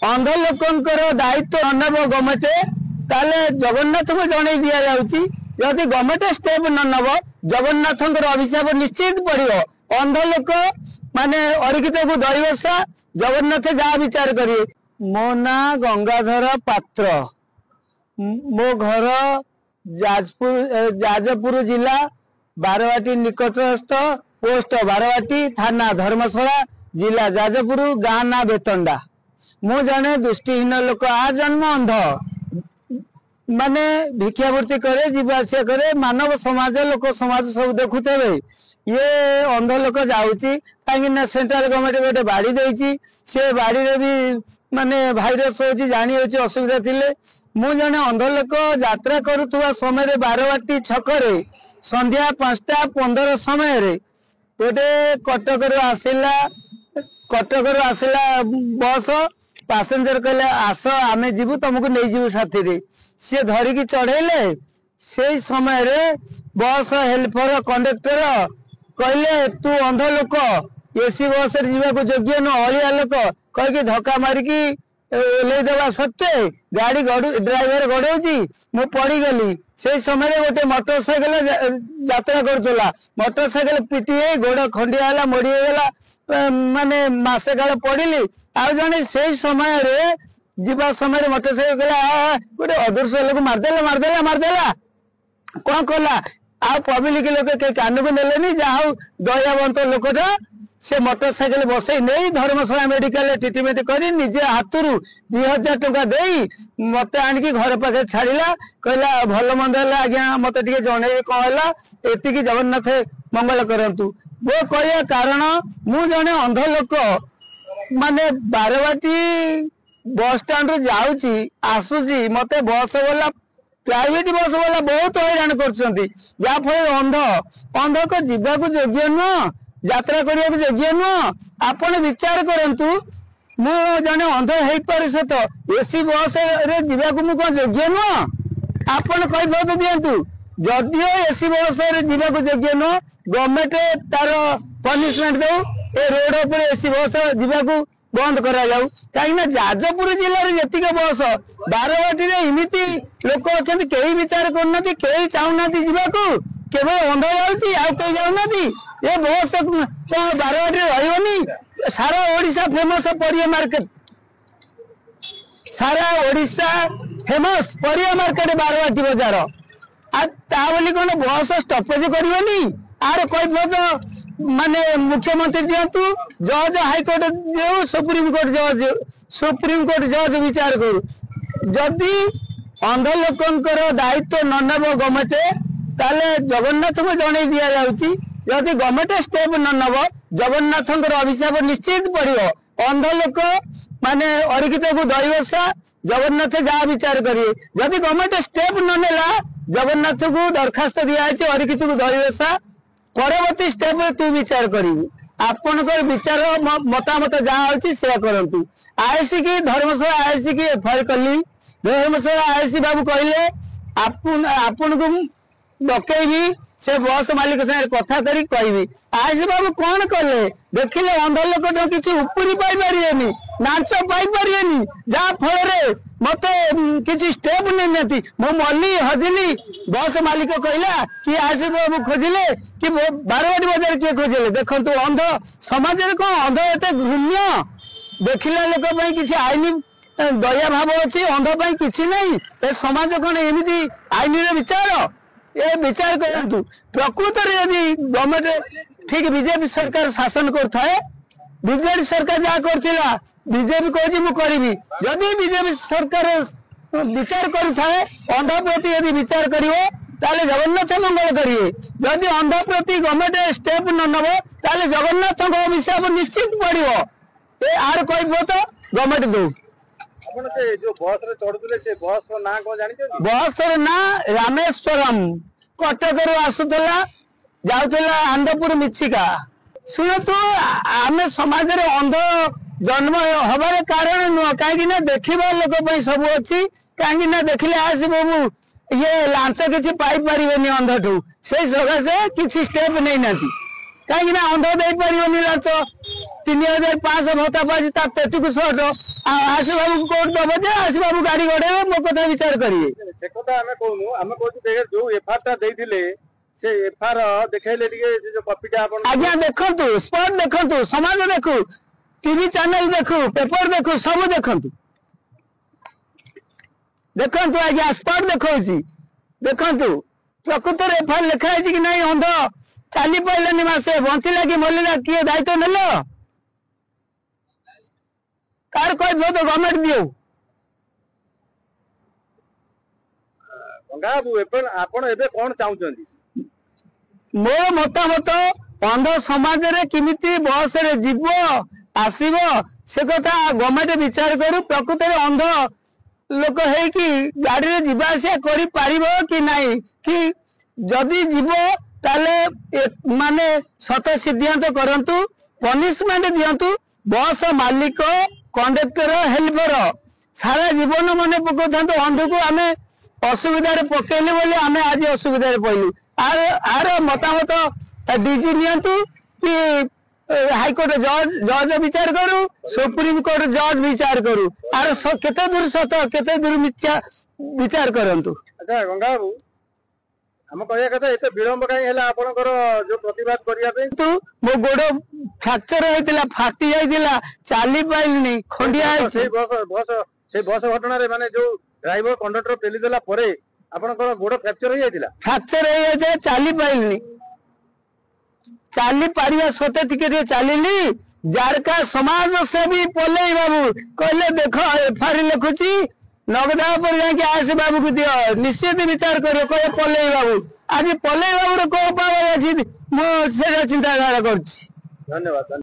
अंध लोकंकर दायित्व ननेब गवर्नमेंट ताले जगन्नाथ को जन दि जाउची जदि गवर्नमेंट स्टेप न नब जगन्नाथ अभिशाप निश्चित पड़ो अंध लोक माने अरिकित को दैवसा जगन्नाथ जहाँ विचार करिए। मो ना गंगाधर पात्र मो घर जाजपुर जिला बारवाटी निकटस्थ पोस्ट बारवाटी थाना धर्मशाला जिला जाजपुर गाँ ना बेतंडा। मु जने दृष्टिहीन लोक आ जन्म अंध माने भिक्षावृत्ति करे जीवासिया करे मानव समाज लोक समाज सब देखुते ये अंध लोक जाऊँगी कहीं सेंट्रल गवर्नमेंट गोटे बाड़ी देती से बाड़ी रे भी माने भाइरस हो जानी हो असुविधा थिले मु जने अंध लोक यात्रा करुवा समय बारवाटी छकरे संध्या 5:15 समय गोटे कटक आसला बस पैसेंजर कहले आस आमे जीवु तुमको नहीं जीवु साथी रे सी धरिकी चढ़ेले से समय रे बस हेल्पर कंडक्टर कहले तू अंध लोक एसी बस रे जीवा को योग्य न अलिया लोक कह धक्का मारिकी ओल्लई देवा सत्वे गाड़ी ड्राइवर गड़ौची मु पड़ी गली से समय रे गोटे मोटरसाइकेल यात्रा करुला मोटरसाइकेल पिटी गोड़ खंडिया है मोड़ी गला माने मसे काल पड़ी आ जने से समय रे जीवा समय मोटरसाइकेल गोटे अदृश लोक मारदेला कौन कला आ पब्लिक लोक के कान को नेलेनी जहाँ दयावंत लोकटा से मोटरसाइकेल बसई नहीं धर्मशाला मेडिकल ट्रिटमेंट करी निजे हाथरू 2000 टंका दे मत आणिकी घर पाखे छाड़ा कहला भल मंद है आज्ञा मत जन कौन है एति जगन्नाथ मंगल करंतु वो कह कारण मु जने अंध लोक माने बारवाटी बस स्टाण्ड जाऊँगी आसूची मत बस वाला प्राइवेट बस वाला बहुत हैरान कर अंध को जीवाक योग्य नुह यात्रा करने योग्य नुह आपण विचार करंतु मु जने अंध हो पारे सत एसी बस रे जीवाक मु कौन योग्य नुह आपण कही दिंतु जदियो एसी बस रे जीवाक योग्य नुह गवर्नमेंट तार पनिशमेंट दो ए रोड पर एसी बस जीवाक बंद करा जाऊ कहीं जाजपुर जिले में जी बस बारवाटी इमिति लोक अच्छा कई विचार करना कई चाहूना जीवाक केवल अंध जाऊँगी आउ कई जाऊना ये बस बारवाटी रही सारा ओडिशा फेमस परिया मार्केट सारा ओडिशा फेमस परिया मार्केट बारवाटी बाजार आ बोली कौन बस स्टपेज करनी आर कह माने मुख्यमंत्री दिंतु जज हाईकोर्ट दियो सुप्रीम कोर्ट जज विचार करू जदि अंध लोकंकर दायित्व ननेब गवर्नमेंट ताले जगन्नाथ को जन दि जाउची जदि गवर्नमेंट स्टेप न नब जगन्नाथ अभिशाप निश्चित पड़ो अंध लोक माने अरिकित को दैवसा जगन्नाथ जहाँ विचार करिए जदि गवर्नमेंट स्टेप न नेला जगन्नाथ को दरखास्त दिखाई अरिकित को दैवसा परवर्ती स्टेप तू विचार करू आपण विचार मतामत जहाँ अच्छी से करतु आईसी की धर्मशाला आईसी की एफआईआर कली धर्मशाला आईसी बाबू कहले आपण को डकैबी से बस मालिक साथ कथा करी कहबी आईसी बाबू कौन कले देखिले अंध लोक किसी उपरी पाई नाच पाई जहाँ फल मत किसी स्टेप नहीं मु मल्ली हजिली बस मालिक कहला कि आईसी बाबू खोजिले कि बारवाटी बाजार किए खोजिले देखु अंध समाज कौन अंध एत घृण्य देखला लोक किसी आईन दया भाव अच्छी अंध किसी नहीं ए समाज कौन एमती आईन विचार ये विचार करतु प्रकृत यदि गवर्नमेंट ठीक बीजेपी सरकार शासन करथाए बीजेपी सरकार जहाँ करथिला बीजेपी कहछि मु करिवि जदि बीजेपी सरकार विचार करुथाए अंध प्रति यदि विचार करिवो ताले जगन्नाथ मंगल करिए जदि अंध प्रति गवर्नमेंट स्टेप न नब ताले जगन्नाथ अभिशाप निश्चित पड़ो ए आर कहबो तो गवर्नमेंट दो जो बस रे चढ़ुले से बस रो ना को जानि छ बस रो ना रामेश्वरम कटक रो आसुतला जाउतला आंध्रपुर मिच्छिका सुनो तो आमे समाज रे अंध जन्म हबार कारण नुह कहीं देखा लोक सब अच्छी कहीं देखले आस बाबू ये लांच किसी पाई पारे अंध ठू से सकाशे किसी स्टेप नहीं ना कहीं अंध दे पारे लांच 3500 भत्ता पाई पेट को सर्ट आशु बाबू कोर्ट दब जे आशु बाबू गाड़ी गड़े मो कथा विचार करिए से कथा आमे कहनु आमे कहू जो एफआईआर टा देइथिले से एफआईआर देखाइले टिके से जो कॉपीटा आपण आज्ञा देखंतु स्पॉट देखंतु समाज देखु टीवी चैनल देखु पेपर देखु सब देखंतु देखंतु आज्ञा स्पॉट देखौची देखंतु प्रकृत रे एफआईआर लिखा है कि नहीं अंध चाली पइलानी मासे बंचिला कि मलिला किए दायित्व नेलो कार कोई तो गवर्नमेंट दियो गंगा बाबू आपण एबे कोन चाहुचंदी मोर मतामत अंध समाज रे किमिति बस रे जीव आसीबो से कथा गवर्नमेंट विचार करू प्रकृत रे अंध लोक है कि गाड़ी रे जीवा आसिया करि पारिबो कि नहीं कि जदि जीव ताले माने सत सिद्धांत करंतु पनिशमेंट दियंतु बस मालिक कंडक्टर हेल्पर सारा जीवन मन पकाता अंध को आम असुविधा पकेलु बोली आम आज असुविधा पड़लु आर मतामत डीजी नियंतु कि हाईकोर्ट जज विचार करू सुप्रीम कोर्ट जज विचार करू आर केते दूर सत केते दूर मिथ्या विचार करंतु। अच्छा गंगा बाबू हम कहया कथा एते विलंब काई हैला आपनकर जो प्रतिवाद करिया पे तू मो गोड़ फ्रैक्चर होइतिला फाटी जाइतिला चाली पाइलनी खंडिया से बस घटना रे माने जो ड्राइवर कंडक्टर पेली देला परे आपनकर गोड़ फ्रैक्चर हो जाइतिला फ्रैक्चर हो जाए चाली पाइलनी चाली पारिया सते टिके चालिली जारका समाज सेवी पलई बाबू कहले देख एफआईआर लिखुची नगदा पर जाके आशु बाबू को दियो निश्चित विचार करो कहे पलई बाबू आज पलई बाबू रो को पावर अछि मो से चिंता कर धन्यवाद।